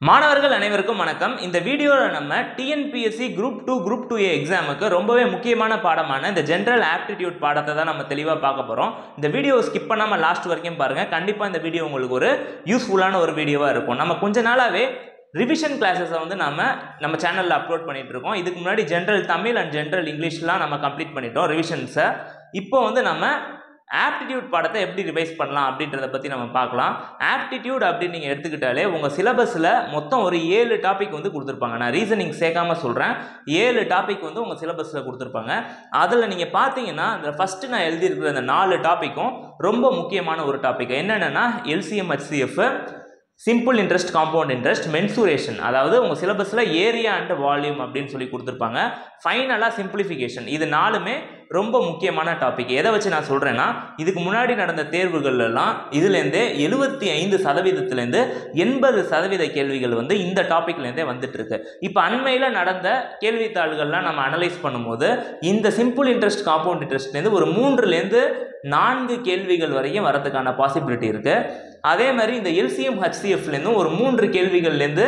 மாணவர்கள் அனைவருக்கும் வணக்கம். இந்த வீடியோல நம்ம டிஎன்பிஎஸ்சி குரூப் 2 குரூப் 2A எக்ஸாமுக்கு ரொம்பவே முக்கியமான பாடமான இந்த ஜெனரல் ஆப்டிடியூட் பாடத்தை தான் நம்ம தெளிவாக பார்க்க போகிறோம். இந்த வீடியோ ஸ்கிப் பண்ணாமல் லாஸ்ட் வரைக்கும் பாருங்கள். கண்டிப்பாக இந்த வீடியோ உங்களுக்கு ஒரு யூஸ்ஃபுல்லான ஒரு வீடியோவாக இருக்கும். நம்ம கொஞ்ச நாளாகவே ரிவிஷன் கிளாஸஸை வந்து நம்ம சேனலில் அப்லோட் பண்ணிட்டு இருக்கோம். இதுக்கு முன்னாடி ஜென்ரல் தமிழ் அண்ட் ஜென்ரல் இங்கிலீஷ்லாம் நம்ம கம்ப்ளீட் பண்ணிட்டோம் ரிவிஷன்ஸை. இப்போ வந்து நம்ம ஆப்டிடியூட் பாடத்தை எப்படி ரிவைஸ் பண்ணலாம் அப்படின்றத பற்றி நம்ம பார்க்கலாம். ஆப்டிடியூட் அப்படின்னு நீங்கள் எடுத்துக்கிட்டாலே உங்கள் சிலபஸில் மொத்தம் ஒரு 7 டாபிக் வந்து கொடுத்துருப்பாங்க. நான் ரீசனிங் சேர்க்காம சொல்கிறேன். 7 டாபிக் வந்து உங்கள் சிலபஸில் கொடுத்துருப்பாங்க. அதில் நீங்கள் பார்த்தீங்கன்னா இந்த ஃபஸ்ட்டு நான் எழுதியிருக்கிற இந்த 4 டாப்பிக்கும் ரொம்ப முக்கியமான ஒரு டாபிக். என்னென்னா LCM HCF, simple interest, compound interest, mensuration. அதாவது உங்கள் சிலபஸில் ஏரியா அண்ட் வால்யூம் அப்படின்னு சொல்லி கொடுத்துருப்பாங்க. ஃபைனலாக சிம்பிளிஃபிகேஷன். இது 4மே ரொம்ப முக்கியமான டாபிக். எதை வச்சு நான் சொல்கிறேன்னா, இதுக்கு முன்னாடி நடந்த தேர்வுகள்லாம் இதுலேருந்தே 75%லேருந்து 80% கேள்விகள் வந்து இந்த டாப்பிக்லேருந்தே வந்துட்டு இருக்கு. இப்போ அண்மையில் நடந்த கேள்வித்தாள்கள்லாம் நம்ம அனலைஸ் பண்ணும்போது இந்த சிம்பிள் இன்ட்ரெஸ்ட், காம்பவுண்ட் இன்ட்ரெஸ்ட்லேருந்து ஒரு 3லேருந்து 4 கேள்விகள் வரைக்கும் வரதுக்கான பாசிபிலிட்டி இருக்குது. அதே மாதிரி இந்த LCM HCFலேருந்தும் ஒரு 3 கேள்விகள்லேருந்து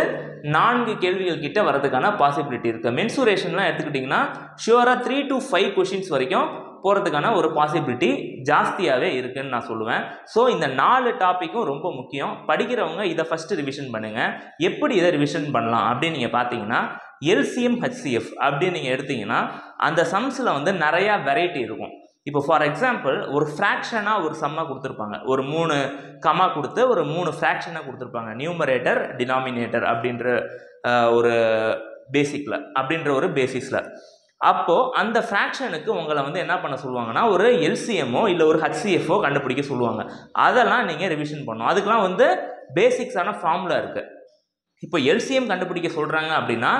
4 கேள்விகள் கிட்ட வரதுக்கான பாசிபிலிட்டி இருக்குது. மென்சூரேஷன்லாம் எடுத்துக்கிட்டிங்கன்னா ஷுவராக 3 to 5 கொஷின்ஸ் வரைக்கும் போகிறதுக்கான ஒரு பாசிபிலிட்டி ஜாஸ்தியாகவே இருக்குதுன்னு நான் சொல்லுவேன். ஸோ இந்த 4 டாப்பிக்கும் ரொம்ப முக்கியம். படிக்கிறவங்க இதை ஃபஸ்ட்டு ரிவிஷன் பண்ணுங்கள். எப்படி இதை ரிவிஷன் பண்ணலாம் அப்படின்னு நீங்கள் பார்த்தீங்கன்னா, LCM HCF அப்படின்னு நீங்கள் எடுத்தீங்கன்னா அந்த சம்ஸில் வந்து நிறையா வெரைட்டி இருக்கும். இப்போ ஃபார் எக்ஸாம்பிள் ஒரு ஃப்ராக்ஷனாக ஒரு சம்மாக கொடுத்துருப்பாங்க. ஒரு 3 கமா கொடுத்து ஒரு 3 ஃப்ராக்ஷனாக கொடுத்துருப்பாங்க. நியூமரேட்டர், டினாமினேட்டர் அப்படின்ற ஒரு பேசிஸில். அப்போது அந்த ஃப்ராக்ஷனுக்கு உங்களை வந்து என்ன பண்ண சொல்லுவாங்கன்னா, ஒரு LCMஓ இல்லை ஒரு HCFஓ கண்டுபிடிக்க சொல்லுவாங்க. அதெல்லாம் நீங்கள் ரிவிஷன் பண்ணணும். அதுக்கெலாம் வந்து பேசிக்ஸான ஃபார்முலா இருக்குது. இப்போ LCM கண்டுபிடிக்க சொல்கிறாங்க அப்படின்னா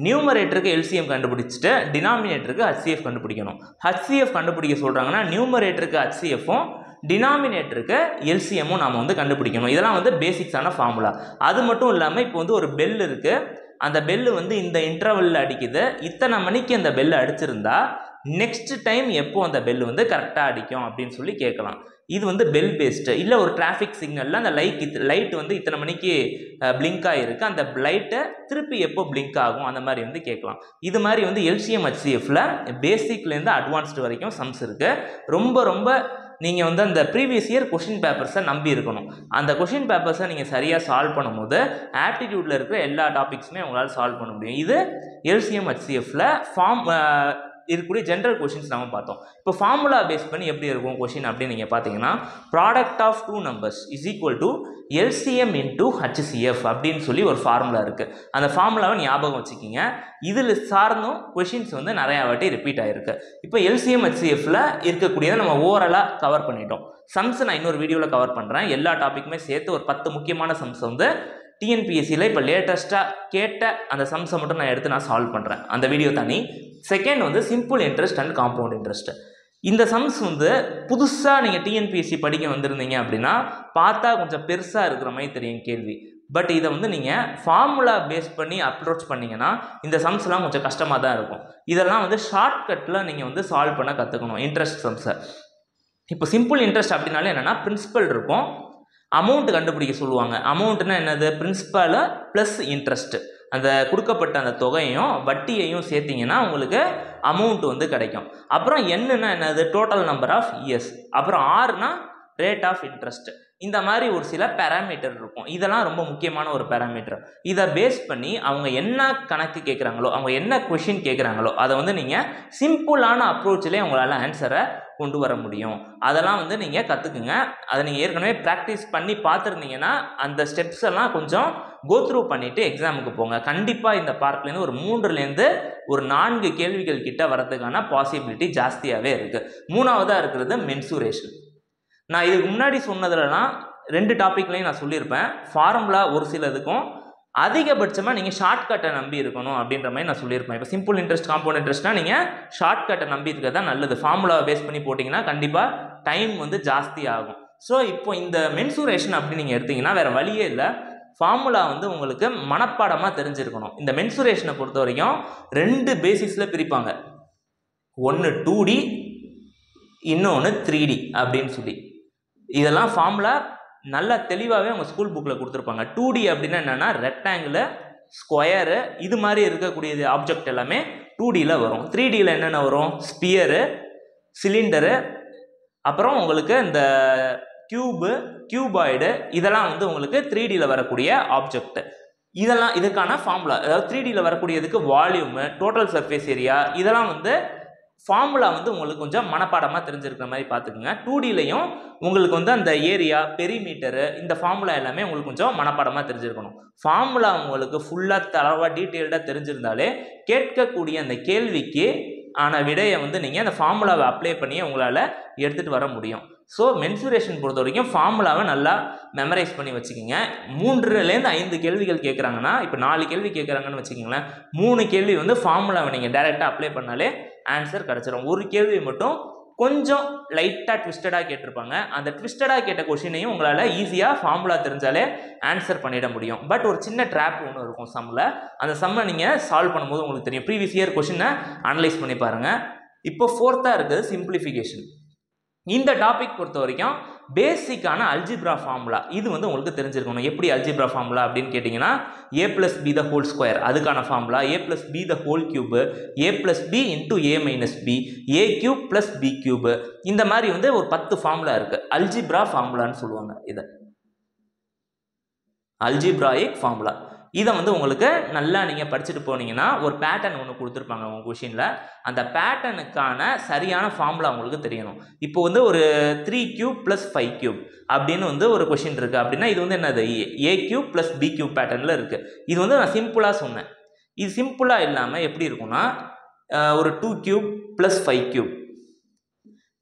நியூமரேட்டருக்கு LCM கண்டுபிடிச்சிட்டு டினாமினேட்டருக்கு HCF கண்டுபிடிக்கணும். HCF கண்டுபிடிக்க சொல்கிறாங்கன்னா நியூமரேட்டருக்கு HCFும் டினாமினேட்டருக்கு LCMும் நாம் வந்து கண்டுபிடிக்கணும். இதெல்லாம் வந்து பேசிக்ஸான ஃபார்முலா. அது மட்டும் இல்லாமல் இப்போ வந்து ஒரு பெல் இருக்குது. அந்த பெல்லு வந்து இந்த இன்டர்வலில் அடிக்குது. இத்தனை மணிக்கு அந்த பெல்லு அடிச்சிருந்தா நெக்ஸ்ட் டைம் எப்போ அந்த பெல் வந்து கரெக்டாக அடிக்கும் அப்படின்னு சொல்லி கேட்கலாம். இது வந்து பெல் பேஸ்டு. இல்லை ஒரு டிராஃபிக் சிக்னலில் அந்த லைட் வந்து இத்தனை மணிக்கு பிளிங்க் ஆகிருக்கு, அந்த லைட்டை திருப்பி எப்போ பிளிங்க் ஆகும் அந்த மாதிரி வந்து கேட்கலாம். இது மாதிரி வந்து LCM HCFல பேசிக்லேருந்து அட்வான்ஸ்டு வரைக்கும் சம்ஸ் இருக்குது. ரொம்ப நீங்கள் வந்து அந்த ப்ரீவியஸ் இயர் கொஷின் பேப்பர்ஸை நம்பி இருக்கணும். அந்த கொஷின் பேப்பர்ஸை நீங்கள் சரியாக சால்வ் பண்ணும்போது ஆப்டிடியூட்டில் இருக்கிற எல்லா டாபிக்ஸுமே உங்களால் சால்வ் பண்ண முடியும். இது LCM HCFல இருக்கக்கூடிய ஜென்ரல் கொஷின்ஸ் நம்ம பார்த்தோம். இப்போ ஃபார்முலா பேஸ் பண்ணி எப்படி இருக்கும் கொஷின் அப்படின்னு நீங்கள் பார்த்தீங்கன்னா, product of 2 numbers is equal to LCM into HCF அப்படின்னு சொல்லி ஒரு ஃபார்முலா இருக்குது. அந்த ஃபார்முலாவை ஞாபகம் வச்சுக்கிங்க. இதில் சார்ந்தும் கொஷின்ஸ் வந்து நிறையா வாட்டி ரிப்பீட் ஆகிருக்கு. இப்போ LCM HCFல இருக்கக்கூடியதை நம்ம ஓவராலாக கவர் பண்ணிட்டோம். சம்ஸ் நான் இன்னொரு வீடியோவில் கவர் பண்ணுறேன். எல்லா டாப்பிக்குமே சேர்த்து ஒரு 10 முக்கியமான சம்ஸ் வந்து டிஎன்பிஎஸ்சியில் இப்போ லேட்டஸ்ட்டாக கேட்ட அந்த சம்ஸை மட்டும் நான் எடுத்து சால்வ் பண்ணுறேன். அந்த வீடியோ தனி. செகண்ட் வந்து simple interest and compound interest. இந்த சம்ஸ் வந்து புதுசாக நீங்கள் டிஎன்பிஎஸ்சி படிக்க வந்திருந்தீங்க அப்படின்னா பார்த்தா கொஞ்சம் பெருசாக இருக்கிற மாதிரி தெரியும் கேள்வி. பட் இதை வந்து நீங்கள் ஃபார்முலா பேஸ் பண்ணி அப்ரோச் பண்ணிங்கன்னா இந்த சம்ஸ்லாம் கொஞ்சம் கஷ்டமாக தான் இருக்கும். இதெல்லாம் வந்து ஷார்ட்கட்டில் நீங்கள் வந்து சால்வ் பண்ண கற்றுக்கணும் இன்ட்ரெஸ்ட் சம்ஸை. இப்போ சிம்பிள் இன்ட்ரெஸ்ட் அப்படின்னாலே என்னென்னா பிரின்சிபல் இருக்கும், அமௌண்ட் கண்டுபிடிக்க சொல்லுவாங்க. அமௌண்ட்னா என்னது? Principal plus interest. அந்த கொடுக்கப்பட்ட அந்த தொகையும் வட்டியையும் சேர்த்திங்கன்னா உங்களுக்கு அமௌண்ட் வந்து கிடைக்கும். அப்புறம் என்னன்னா என்னது? Total number of years. அப்புறம் ஆர்னா ரேட் ஆஃப் இன்ட்ரெஸ்ட். இந்த மாதிரி ஒரு சில பேராமீட்டர் இருக்கும். இதெல்லாம் ரொம்ப முக்கியமான ஒரு பேராமீட்டர். இதை பேஸ் பண்ணி அவங்க என்ன கணக்கு கேட்குறாங்களோ, அவங்க என்ன கொஷின் கேட்குறாங்களோ அதை வந்து நீங்கள் சிம்பிளான அப்ரோச்சிலே உங்களால் ஆன்சரை கொண்டு வர முடியும். அதெல்லாம் வந்து நீங்கள் கற்றுக்குங்க. அதை நீங்கள் ஏற்கனவே ப்ராக்டிஸ் பண்ணி பார்த்துருந்தீங்கன்னா அந்த ஸ்டெப்ஸ் எல்லாம் கொஞ்சம் கோத்ரூ பண்ணிவிட்டு எக்ஸாமுக்கு போங்க. கண்டிப்பாக இந்த பார்ட்லேருந்து ஒரு 3லேருந்து ஒரு 4 கேள்விகள் கிட்ட வரதுக்கான பாசிபிலிட்டி ஜாஸ்தியாகவே இருக்குது. மூணாவதாக இருக்கிறது மென்சூரேஷன். நான் இதுக்கு முன்னாடி சொன்னதுலலாம் 2 டாப்பிக்லையும் நான் சொல்லியிருப்பேன். ஃபார்முலா ஒரு சிலதுக்கும் அதிகபட்சமாக நீங்கள் ஷார்ட்கட்டை நம்பி இருக்கணும் அப்படின்ற மாதிரி நான் சொல்லியிருப்பேன். இப்போ சிம்பிள் இன்ட்ரெஸ்ட், காம்பவுண்ட் இன்ட்ரெஸ்ட்னால் நீங்கள் ஷார்ட்கட்டை நம்பி இருக்கிறது தான் நல்லது. ஃபார்முலாவை பேஸ் பண்ணி போட்டிங்கன்னா கண்டிப்பாக டைம் வந்து ஜாஸ்தி ஆகும். ஸோ இப்போ இந்த மென்சூரேஷன் அப்படி நீங்கள் எடுத்திங்கன்னா வேறு வழியே இல்லை. ஃபார்முலா வந்து உங்களுக்கு மனப்பாடமாக தெரிஞ்சிருக்கணும். இந்த மென்சூரேஷனை பொறுத்த வரைக்கும் 2 பேசிஸில் பிரிப்பாங்க. ஒன்று 2D, இன்னொன்று 3D அப்படின்னு சொல்லி. இதெல்லாம் ஃபார்முலா நல்லா தெளிவாகவே அவங்க ஸ்கூல் புக்கில் கொடுத்துருப்பாங்க. 2D அப்படின்னா என்னென்னா ரெக்டாங்கிள், ஸ்கொயரு, இது மாதிரி இருக்கக்கூடிய ஆப்ஜெக்ட் எல்லாமே 2Dயில் வரும். 3Dயில் என்னென்ன வரும்? ஸ்பியரு, சிலிண்டரு, அப்புறம் உங்களுக்கு இந்த கியூபு, கியூபாய்டு, இதெல்லாம் வந்து உங்களுக்கு 3Dயில் வரக்கூடிய ஆப்ஜெக்ட். இதெல்லாம் இதுக்கான ஃபார்முலா, அதாவது 3Dயில் வரக்கூடியதுக்கு வால்யூமு, டோட்டல் சர்ஃபேஸ் ஏரியா, இதெல்லாம் வந்து ஃபார்முலா வந்து உங்களுக்கு கொஞ்சம் மனப்பாடமாக தெரிஞ்சிருக்கிற மாதிரி பார்த்துக்குங்க. 2Dலையும் உங்களுக்கு வந்து அந்த ஏரியா, பெரிமீட்டரு, இந்த ஃபார்முலா எல்லாமே உங்களுக்கு கொஞ்சம் மனப்பாடமாக தெரிஞ்சிருக்கணும். ஃபார்முலா உங்களுக்கு ஃபுல்லாக தரவாக டீட்டெயில்டாக தெரிஞ்சிருந்தாலே கேட்கக்கூடிய அந்த கேள்விக்கு ஆன விடையை வந்து நீங்கள் அந்த ஃபார்முலாவை அப்ளை பண்ணி உங்களால் எடுத்துகிட்டு வர முடியும். ஸோ மென்சுரேஷன் பொறுத்த வரைக்கும் ஃபார்முலாவை நல்லா மெமரைஸ் பண்ணி வச்சுக்கோங்க. 3லேருந்து 5 கேள்விகள் கேட்குறாங்கன்னா, இப்போ 4 கேள்வி கேட்குறாங்கன்னு வச்சுக்கிங்களேன், 3 கேள்வி வந்து ஃபார்முலாவை நீங்கள் டைரெக்டாக அப்ளை பண்ணாலே ஆன்சர் கிடச்சிடும். ஒரு கேள்வி மட்டும் கொஞ்சம் லைட்டாக ட்விஸ்டடாக கேட்டிருப்பாங்க. அந்த ட்விஸ்டடாக கேட்ட கொஷினையும் உங்களால் ஈஸியாக ஃபார்முலா தெரிஞ்சாலே ஆன்சர் பண்ணிட முடியும். பட் ஒரு சின்ன ட்ராப் ஒன்று இருக்கும் சம்மில். அந்த சம்மை நீங்கள் சால்வ் பண்ணும்போது உங்களுக்கு தெரியும். ப்ரீவியஸ் இயர் கொஷினை அனலைஸ் பண்ணி பாருங்கள். இப்போ 4th இருக்குது சிம்பிளிஃபிகேஷன். இந்த டாபிக் பொறுத்த வரைக்கும் பேசிக்கான அல்ஜிப்ரா ஃபார்முலா இது வந்து உங்களுக்கு தெரிஞ்சிருக்கணும். எப்படி அல்ஜிப்ரா ஃபார்முலா அப்படின்னு கேட்டிங்கன்னா, a+b² அதுக்கான formula, a+b³ a+b × a-b a³ + b³ இந்த மாதிரி வந்து ஒரு 10 ஃபார்முலா இருக்கு. அல்ஜிப்ரா ஃபார்முலான்னு சொல்லுவாங்க. இதை அல்ஜிப்ராயிக் ஃபார்முலா. இதை வந்து உங்களுக்கு நல்லா நீங்கள் படிச்சுட்டு போனீங்கன்னா ஒரு பேட்டர்ன் ஒன்று கொடுத்துருப்பாங்க உங்கள் கொஷினில். அந்த பேட்டர்னுக்கான சரியான ஃபார்முலா உங்களுக்கு தெரியணும். இப்போ வந்து ஒரு 3³ + 5³ அப்படின்னு வந்து ஒரு கொஷின் இருக்குது அப்படின்னா, இது வந்து என்னது a³ + b³ பேட்டர்னில் இருக்குது. இது வந்து நான் சிம்பிளாக சொன்னேன். இது சிம்பிளாக இல்லாமல் எப்படி இருக்குன்னா, ஒரு 2³ + 5³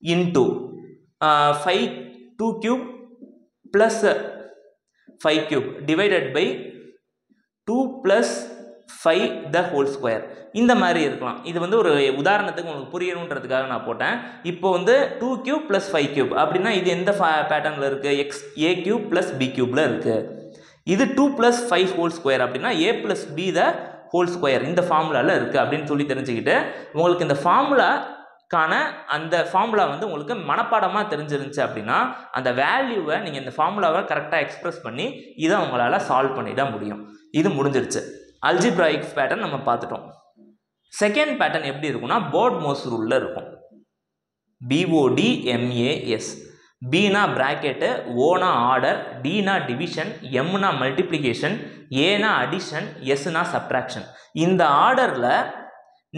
இன்ட்டு 2³ + 5³ டிவைடட் பை 2 + 5² இந்த மாதிரி இருக்கலாம். இது வந்து ஒரு உதாரணத்துக்கு உங்களுக்கு புரியணுன்றதுக்காக நான் போட்டேன். இப்போ வந்து 2³ + 5³ அப்படின்னா இது எந்த பேட்டர்னில் இருக்குது? a³ + b³ இருக்குது. இது 2 + 5² அப்படின்னா a+b² இந்த ஃபார்முலாவில் இருக்குது அப்படின்னு சொல்லி தெரிஞ்சுக்கிட்டு, உங்களுக்கு இந்த அந்த ஃபார்முலா வந்து உங்களுக்கு மனப்பாடமாக தெரிஞ்சிருந்துச்சு அப்படின்னா, அந்த வேல்யூவை நீங்கள் இந்த ஃபார்முலாவை கரெக்டாக எக்ஸ்பிரஸ் பண்ணி இதை உங்களால் சால்வ் பண்ணிட முடியும். இது முடிஞ்சிருச்சு. அல்ஜிப்ராயிக் பேட்டர்ன் நம்ம பார்த்துட்டோம். செகண்ட் பேட்டர்ன் எப்படி இருக்குன்னா, போர்ட்-மோஸ் ரூலில் இருக்கும். BODMAS. பீனா பிராக்கெட்டு, ஓனா ஆர்டர், டீனா டிவிஷன், எம்னா மல்டிப்ளிகேஷன், ஏனா அடிஷன், எஸ்னா சப்ட்ராக்ஷன். இந்த ஆர்டரில்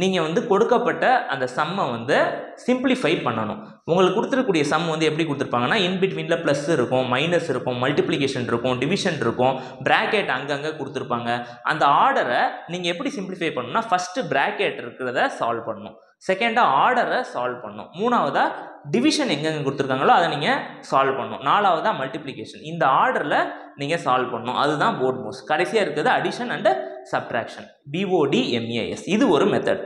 நீங்கள் வந்து கொடுக்கப்பட்ட அந்த சம்மை வந்து சிம்பிளிஃபை பண்ணணும். உங்களுக்கு கொடுத்துருக்கூடிய சம் வந்து எப்படி கொடுத்துருப்பாங்கன்னா, இன்பிட்வீனில் ப்ளஸ் இருக்கும், மைனஸ் இருக்கும், மல்டிப்ளிகேஷன் இருக்கும், டிவிஷன் இருக்கும், பிராக்கெட் அங்கங்கே கொடுத்துருப்பாங்க. அந்த ஆர்டரை நீங்கள் எப்படி சிம்பிளிஃபை பண்ணணும்னா, ஃபஸ்ட்டு பிராக்கெட் இருக்கிறத சால்வ் பண்ணணும், செகண்டாக ஆர்டரை சால்வ் பண்ணணும், மூணாவதாக டிவிஷன் எங்கெங்கே கொடுத்துருக்காங்களோ அதை நீங்கள் சால்வ் பண்ணணும், நாலாவதாக மல்டிப்ளிகேஷன். இந்த ஆர்டரில் நீங்கள் சால்வ் பண்ணணும். அதுதான் போர்ட்-மோஸ். கடைசியாக இருக்கிறது அடிஷன் அண்டு சப்ட்ராக்ஷன். BODMAS. இது ஒரு மெத்தட்.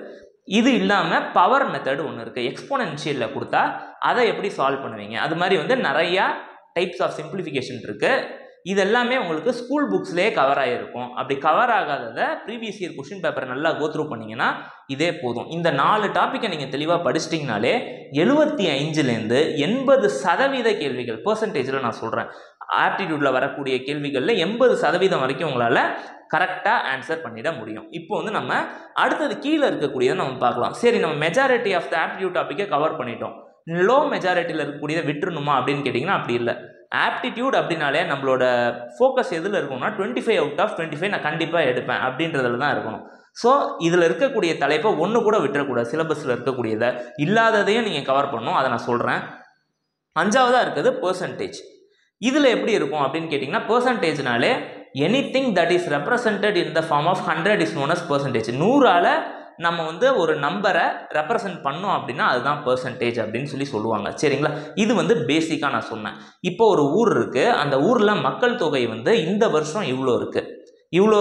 இது இல்லாமல் பவர் மெத்தட் ஒன்று இருக்குது. எக்ஸ்போனென்ஷியலில் கொடுத்தா அதை எப்படி சால்வ் பண்ணுவீங்க? அது மாதிரி வந்து நிறையா டைப்ஸ் ஆஃப் சிம்பிளிஃபிகேஷன் இருக்குது. இது எல்லாமே உங்களுக்கு ஸ்கூல் புக்ஸ்லேயே கவர் ஆகிருக்கும். அப்படி கவர் ஆகாததை ப்ரீவியஸ் இயர் கொஷின் பேப்பரை நல்லா கோத்ரூ பண்ணிங்கன்னா இதே போதும். இந்த 4 டாப்பிக்கை நீங்கள் தெளிவாக படிச்சிட்டிங்கனாலே 75லேருந்து 80% கேள்விகள், பெர்சன்டேஜில் நான் சொல்கிறேன், ஆப்டிடியூடில் வரக்கூடிய கேள்விகளில் 80% வரைக்கும் உங்களால் கரெக்டாக ஆன்சர் பண்ணிட முடியும். இப்போ வந்து நம்ம அடுத்தது கீழே இருக்கக்கூடியதை நம்ம பார்க்கலாம். சரி, நம்ம மெஜாரிட்டி ஆஃப் த ஆப்டிடியூட் டாப்பிக்கை கவர் பண்ணிட்டோம், லோ மெஜாரிட்டியில் இருக்கக்கூடியதை விட்டுருணுமா அப்படின்னு கேட்டிங்கன்னா அப்படி இல்லை. ஆப்டிடியூட் அப்படின்னாலே நம்மளோட ஃபோக்கஸ் எதில் இருக்கணும்னா 25 out of 25 நான் கண்டிப்பாக எடுப்பேன் அப்படின்றதுல தான் இருக்கணும். ஸோ இதில் இருக்கக்கூடிய தலைப்பை ஒன்று கூட விட்டுறக்கூடாது. சிலபஸில் இருக்கக்கூடியதை இல்லாததையும் நீங்கள் கவர் பண்ணணும். அதை நான் சொல்கிறேன். 5ஆவதாக இருக்குது பெர்சன்டேஜ். இதில் எப்படி இருக்கும் அப்படின்னு கேட்டிங்கன்னா, பெர்சன்டேஜ்னாலே anything that is represented in the form of 100 is known as percentage. 100ஆல் நம்ம வந்து ஒரு நம்பரை ரெப்ரசன்ட் பண்ணோம் அப்படின்னா அதுதான் பெர்சன்டேஜ் அப்படின்னு சொல்லுவாங்க. சரிங்களா? இது வந்து பேசிக்காக நான் சொன்னேன். இப்போ ஒரு ஊர் இருக்குது, அந்த ஊரில் மக்கள் தொகை வந்து இந்த வருஷம் இவ்வளோ இருக்குது, இவ்வளோ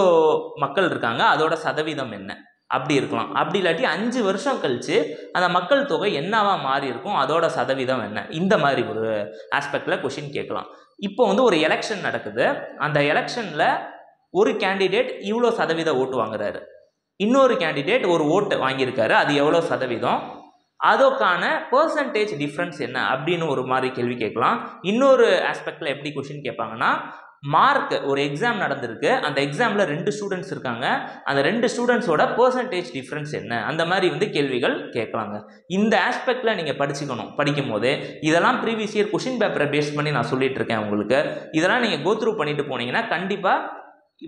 மக்கள் இருக்காங்க, அதோட சதவீதம் என்ன அப்படி இருக்கலாம். அப்படி இல்லாட்டி 5 வருஷம் கழித்து அந்த மக்கள் தொகை என்னவா மாறி இருக்கும், அதோட சதவீதம் என்ன, இந்த மாதிரி ஒரு ஆஸ்பெக்டில் கொஷின் கேட்கலாம். இப்போ வந்து ஒரு எலெக்ஷன் நடக்குது. அந்த எலெக்ஷனில் ஒரு கேண்டிடேட் இவ்வளோ சதவீத ஓட்டு வாங்குறாரு, இன்னொரு கேண்டிடேட் ஒரு ஓட்டு வாங்கியிருக்காரு, அது எவ்வளோ சதவீதம், அதற்கான பெர்சன்டேஜ் டிஃப்ரென்ஸ் என்ன அப்படின்னு ஒரு மாதிரி கேள்வி கேட்கலாம். இன்னொரு ஆஸ்பெக்டில் எப்படி கொஷின் கேட்பாங்கன்னா, மார்க் ஒரு எக்ஸாம் நடந்திருக்கு, அந்த எக்ஸாமில் 2 ஸ்டூடெண்ட்ஸ் இருக்காங்க, அந்த 2 ஸ்டூடெண்ட்ஸோட பெர்சன்டேஜ் டிஃப்ரென்ஸ் என்ன, அந்த மாதிரி வந்து கேள்விகள் கேட்கலாங்க. இந்த ஆஸ்பெக்டில் நீங்கள் படிக்கும் போது இதெல்லாம் ப்ரீவியஸ் இயர் கொஷின் பேப்பரை பேஸ் பண்ணி நான் சொல்லிட்டு இருக்கேன் உங்களுக்கு. இதெல்லாம் நீங்கள் கோத்ரூ பண்ணிட்டு போனீங்கன்னா கண்டிப்பாக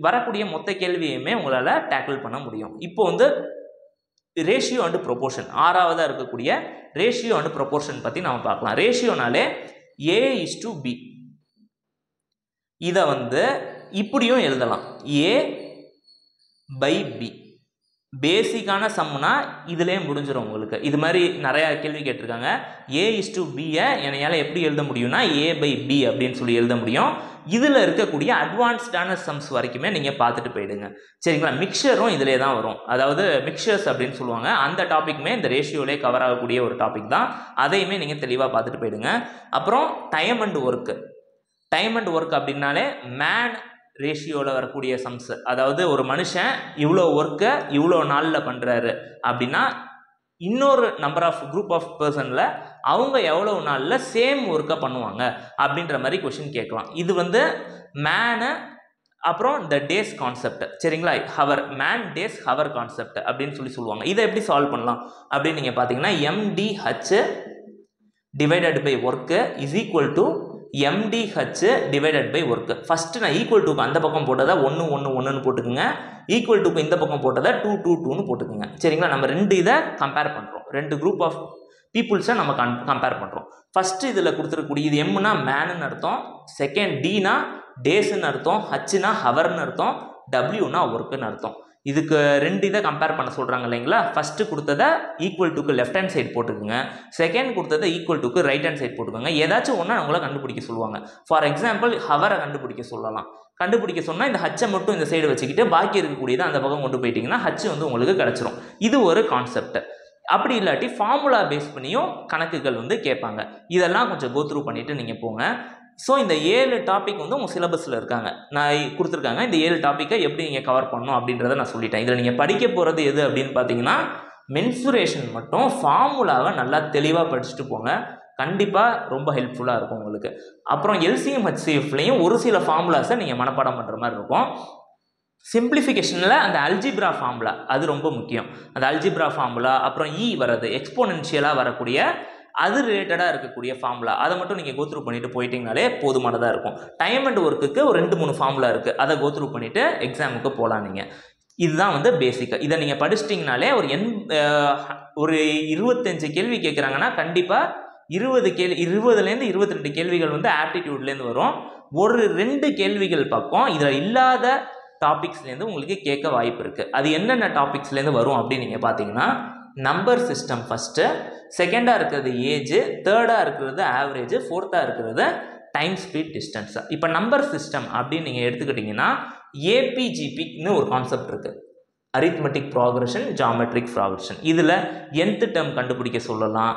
வரக்கூடிய மொத்த கேள்வியுமே உங்களால் டேக்கிள் பண்ண முடியும். இப்போ வந்து ரேஷியோ அண்ட் ப்ரொபோர்ஷன், 6வதாக இருக்கக்கூடிய ரேஷியோ அண்ட் ப்ரொபோர்ஷன் பற்றி நம்ம பார்க்கலாம். ரேஷியோனாலே A:B. இதை வந்து இப்படியும் எழுதலாம், A/B. பேசிக்கான சம்னா இதிலே முடிஞ்சிடும் உங்களுக்கு. இது மாதிரி நிறையா கேள்வி கேட்டிருக்காங்க. A:B என்னால் எப்படி எழுத முடியும்னா A/B அப்படின்னு சொல்லி எழுத முடியும். இதில் இருக்கக்கூடிய அட்வான்ஸ்டான சம்ஸ் வரைக்குமே நீங்கள் பார்த்துட்டு போயிடுங்க, சரிங்களா. மிக்சரும் இதிலே தான் வரும், அதாவது மிக்சர்ஸ் அப்படின்னு சொல்லுவாங்க. அந்த டாப்பிக்குமே இந்த ரேஷியோலே கவர் ஆகக்கூடிய ஒரு டாபிக் தான், அதையுமே நீங்கள் தெளிவாக பார்த்துட்டு போயிடுங்க. அப்புறம் time and work. Time and work அப்படின்னாலே மேன் ரேஷியோவில் வரக்கூடிய சம்ஸ், அதாவது ஒரு மனுஷன் இவ்வளோ ஒர்க்கை இவ்வளோ நாளில் பண்ணுறாரு அப்படின்னா இன்னொரு நம்பர் ஆஃப் குரூப் ஆஃப் பர்சனில் அவங்க எவ்வளோ நாளில் சேம் ஒர்க்கை பண்ணுவாங்க அப்படின்ற மாதிரி கொஷின் கேட்கலாம். இது வந்து மேனு அப்புறம் இந்த டேஸ் கான்செப்ட், சரிங்களா. Hour, man days hour concept அப்படின்னு சொல்லுவாங்க. இதை எப்படி சால்வ் பண்ணலாம் அப்படின்னு நீங்கள் பார்த்தீங்கன்னா MDH divided by work is equal to MDH divided by work. First நான் ஈக்குவல் டுக்கு அந்த பக்கம் போட்டதை 1 1 1ன்னு போட்டுக்குங்க, ஈக்குவல் டுக்கு இந்த பக்கம் போட்டதை 2 2 2ன்னு போட்டுக்குங்க, சரிங்களா. நம்ம 2 இதை கம்பேர் பண்ணுறோம், 2 குரூப் ஆஃப் பீப்புள்ஸை நம்ம கம்பேர் பண்ணுறோம். ஃபஸ்ட்டு இதில் கொடுத்துருக்கக்கூடிய இது எம்னா மேனுன்னு அர்த்தம், செகண்ட் டினா டேஸ்ன்னு அர்த்தம், ஹச்னா ஹவர்னு அர்த்தம், டபிள்யூனா ஒர்க்குன்னு அர்த்தம். இதுக்கு 2 இதை கம்பேர் பண்ண சொல்கிறாங்க இல்லைங்களா. ஃபஸ்ட்டு கொடுத்ததை ஈக்குவல் டுக்கு லெஃப்ட் ஹேண்ட் சைட் போட்டுக்குங்க, செகண்ட் கொடுத்ததை ஈக்குவல் டுக்கு ரைட் ஹேண்ட் சைட் போட்டுக்கோங்க. ஏதாச்சும் ஒன்றா அவங்கள கண்டுபிடிக்க சொல்லுவாங்க. ஃபார் எக்ஸாம்பிள் ஹவரை கண்டுபிடிக்க சொல்லலாம். கண்டுபிடிக்க சொன்னால் இந்த ஹச்சை மட்டும் இந்த சைடு வச்சுக்கிட்டு பாக்கி இருக்கக்கூடியதை அந்த பக்கம் கொண்டு போயிட்டீங்கன்னா ஹச் வந்து உங்களுக்கு கிடச்சிரும். இது ஒரு கான்செப்ட். அப்படி இல்லாட்டி ஃபார்முலா பேஸ் பண்ணியும் கணக்குகள் வந்து கேட்பாங்க. இதெல்லாம் கொஞ்சம் கோத்ரூ பண்ணிவிட்டு நீங்கள் போங்க. ஸோ இந்த 7 டாபிக் வந்து உங்கள் சிலபஸில் இருக்காங்க, நான் கொடுத்துருக்காங்க. இந்த 7 டாப்பிக்கை எப்படி நீங்கள் கவர் பண்ணணும் அப்படின்றத நான் சொல்லிட்டேன். இதில் நீங்கள் படிக்க போகிறது எது அப்படின்னு பார்த்தீங்கன்னா மென்சுரேஷன் மட்டும். ஃபார்முலாவை நல்லா தெளிவாக படிச்சுட்டு போங்க, கண்டிப்பாக ரொம்ப ஹெல்ப்ஃபுல்லாக இருக்கும் உங்களுக்கு. அப்புறம் LCM HCFலையும் ஒரு சில ஃபார்முலாஸை நீங்கள் மனப்பாடம் பண்ணுற மாதிரி இருக்கும். சிம்பிளிஃபிகேஷனில் அந்த அல்ஜிப்ரா ஃபார்முலா அது ரொம்ப முக்கியம். அந்த அல்ஜிப்ரா ஃபார்முலா, அப்புறம் வர்றது எக்ஸ்போனென்ஷியலாக வரக்கூடிய அது ரிலேட்டடாக இருக்கக்கூடிய ஃபார்முலா, அதை மட்டும் நீங்கள் கோத்ரூ பண்ணிட்டு போயிட்டீங்கனாலே போதுமானதாக இருக்கும். டைம் அண்ட் ஒர்க்குக்கு ஒரு 2-3 ஃபார்முலா இருக்குது, அதை கோத்ரூ பண்ணிவிட்டு எக்ஸாமுக்கு போகலாம் நீங்கள். இதுதான் வந்து பேசிக்காக. இதை நீங்கள் படிச்சிட்டிங்கனாலே ஒரு 25 கேள்வி கேட்குறாங்கன்னா கண்டிப்பாக 20லேருந்து 22 கேள்விகள் வந்து ஆப்டிடியூட்லேருந்து வரும். ஒரு 2 கேள்விகள் பக்கம் இதில் இல்லாத டாபிக்ஸ்லேருந்து உங்களுக்கு கேட்க வாய்ப்பு இருக்குது. அது என்னென்ன டாபிக்ஸ்லேருந்து வரும் அப்படின்னு நீங்கள் பார்த்தீங்கன்னா, நம்பர் சிஸ்டம் ஃபஸ்ட்டு, செகண்டாக இருக்கிறது ஏஜ், தேர்டாக இருக்கிறது ஆவரேஜ், ஃபோர்த்தாக இருக்கிறது டைம் ஸ்பீட் டிஸ்டன்ஸ். இப்போ நம்பர் சிஸ்டம் அப்படின்னு நீங்கள் எடுத்துக்கிட்டிங்கன்னா APGPன்னு ஒரு கான்செப்ட் இருக்குது, அரித்மெட்டிக் ப்ராக்ரெஷன், ஜாமெட்ரிக் ப்ராக்ரெஷன். இதில் nth டேர்ம் கண்டுபிடிக்க சொல்லலாம்,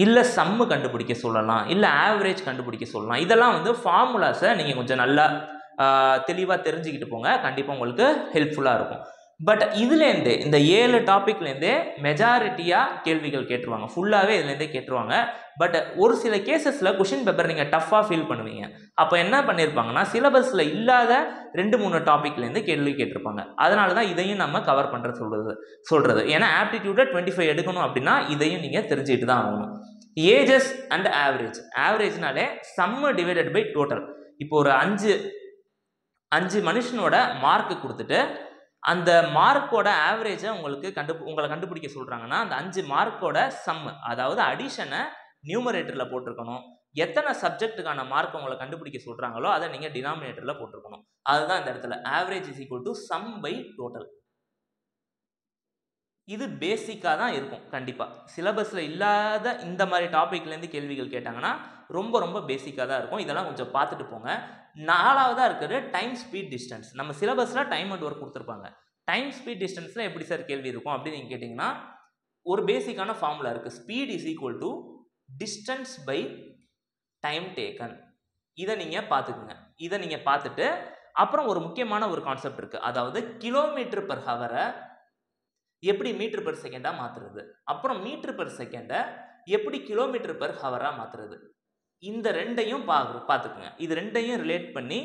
இல்லை சம்மு கண்டுபிடிக்க சொல்லலாம், இல்லை ஆவரேஜ் கண்டுபிடிக்க சொல்லலாம். இதெல்லாம் வந்து ஃபார்முலாஸை நீங்கள் கொஞ்சம் நல்லா தெளிவாக தெரிஞ்சுக்கிட்டு போங்க, கண்டிப்பாக உங்களுக்கு ஹெல்ப்ஃபுல்லாக இருக்கும். பட் இதுலேருந்தே இந்த 7 டாப்பிக்லேருந்தே மெஜாரிட்டியாக கேள்விகள் கேட்டுருவாங்க, ஃபுல்லாகவே இதுலேருந்தே கேட்டுருவாங்க. பட் ஒரு சில கேசஸில் கொஷின் பேப்பர் நீங்கள் டஃப்பாக ஃபீல் பண்ணுவீங்க. அப்போ என்ன பண்ணியிருப்பாங்கன்னா சிலபஸில் இல்லாத 2-3 டாப்பிக்லேருந்து கேள்வி கேட்டிருப்பாங்க. அதனால தான் இதையும் நம்ம கவர் பண்ணுறது சொல்கிறது. ஏன்னா ஆப்டிடியூட்டில் 25 எடுக்கணும் அப்படின்னா இதையும் நீங்கள் தெரிஞ்சுக்கிட்டு தான் ஆகணும். ஏஜஸ் அண்ட் ஆவரேஜ்னாலே சம்மு டிவைடட் பை டோட்டல். இப்போ ஒரு 5 மனுஷனோட மார்க்கு கொடுத்துட்டு அந்த மார்க்கோட ஆவரேஜை உங்களை கண்டுபிடிக்க சொல்கிறாங்கன்னா அந்த 5 மார்க்கோட சம்மு, அதாவது அடிஷனை நியூமரேட்டரில் போட்டிருக்கணும். எத்தனை சப்ஜெக்ட்டுக்கான மார்க் உங்களை கண்டுபிடிக்க சொல்கிறாங்களோ அதை நீங்கள் டினாமினேட்டரில் போட்டிருக்கணும். அதுதான் இந்த இடத்துல average is equal to sum by total. இது பேசிக்காக தான் இருக்கும். கண்டிப்பாக சிலபஸில் இல்லாத இந்த மாதிரி டாப்பிக்லேருந்து கேள்விகள் கேட்டாங்கன்னா ரொம்ப ரொம்ப பேசிக்காக தான் இருக்கும். இதெல்லாம் கொஞ்சம் பார்த்துட்டு போங்க. 4வதாக இருக்கிறது டைம் ஸ்பீட் டிஸ்டன்ஸ். நம்ம சிலபஸில் டைம் அண்ட் ஒர்க் கொடுத்துருப்பாங்க. டைம் ஸ்பீட் டிஸ்டன்ஸில் எப்படி சார் கேள்வி இருக்கும் அப்படின்னு நீங்கள் கேட்டிங்கன்னா ஒரு பேசிக்கான ஃபார்முலா இருக்குது, speed is equal to distance by time taken. இதை நீங்கள் பார்த்துக்குங்க. இதை நீங்கள் பார்த்துட்டு அப்புறம் ஒரு முக்கியமான ஒரு கான்செப்ட் இருக்குது, அதாவது கிலோமீட்டர் பர் ஹவரை எப்படி மீட்டர் பெர் செகண்டாக மாற்றுறது, அப்புறம் மீட்டர் பெர் செகண்டை எப்படி கிலோமீட்டர் பெர் ஹவராக மாற்றுறது, இந்த ரெண்டையும் பார்த்துக்குங்க. இது ரெண்டையும் ரிலேட் பண்ணி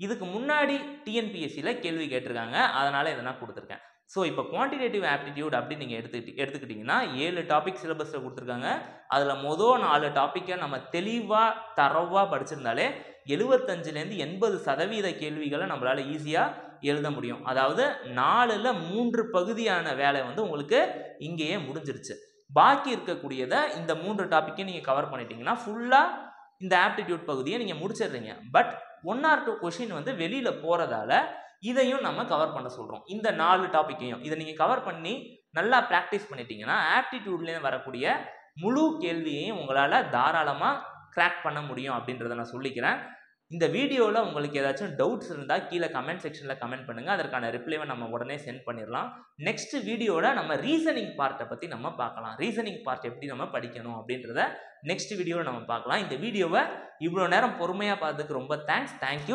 இதுக்கு முன்னாடி டிஎன்பிஎஸ்சியில் கேள்வி கேட்டிருக்காங்க, அதனால் இதை நான் கொடுத்துருக்கேன். ஸோ இப்போ குவான்டிடேட்டிவ் ஆப்டிடியூட் அப்படின்னு நீங்கள் எடுத்துக்கிட்டிங்கன்னா 7 டாபிக் சிலபஸில் கொடுத்துருக்காங்க. அதில் மொதல் 4 டாப்பிக்கை நம்ம தெளிவாக தரவாக படிச்சிருந்தாலே 75லேருந்து 80% கேள்விகளை நம்மளால் ஈஸியாக எழுத முடியும். அதாவது 4ல் 3 பகுதியான வேலை வந்து உங்களுக்கு இங்கேயே முடிஞ்சிருச்சு. பாக்கி இருக்கக்கூடியதை இந்த 3 டாப்பிக்கை நீங்கள் கவர் பண்ணிட்டீங்கன்னா ஃபுல்லாக இந்த ஆப்டிடியூட் பகுதியை நீங்கள் முடிச்சிடுறீங்க. பட் 1 or 2 கொஷின் வந்து வெளியில் போகிறதால இதையும் நம்ம கவர் பண்ண சொல்கிறோம். இந்த 4 டாப்பிக்கையும் இதை நீங்கள் கவர் பண்ணி நல்லா ப்ராக்டிஸ் பண்ணிட்டீங்கன்னா ஆப்டிடியூட்லேருந்து வரக்கூடிய முழு கேள்வியையும் உங்களால் தாராளமாக கிராக் பண்ண முடியும் அப்படின்றத நான் சொல்லிக்கிறேன். இந்த வீடியோவில் உங்களுக்கு ஏதாச்சும் டவுட்ஸ் இருந்தால் கீழே கமெண்ட் செக்ஷனில் கமெண்ட் பண்ணுங்கள். அதற்கான ரிப்ளைவை நம்ம உடனே சென்ட் பண்ணிடலாம். நெக்ஸ்ட் வீடியோவில் நம்ம ரீசனிங் பார்ட்டை பற்றி நம்ம பார்க்கலாம். ரீசனிங் பார்ட் எப்படி நம்ம படிக்கணும் அப்படின்றத நெக்ஸ்ட் வீடியோவில் நம்ம பார்க்கலாம். இந்த வீடியோவை இவ்வளோ நேரம் பொறுமையாக பார்த்ததுக்கு ரொம்ப தேங்க்யூ.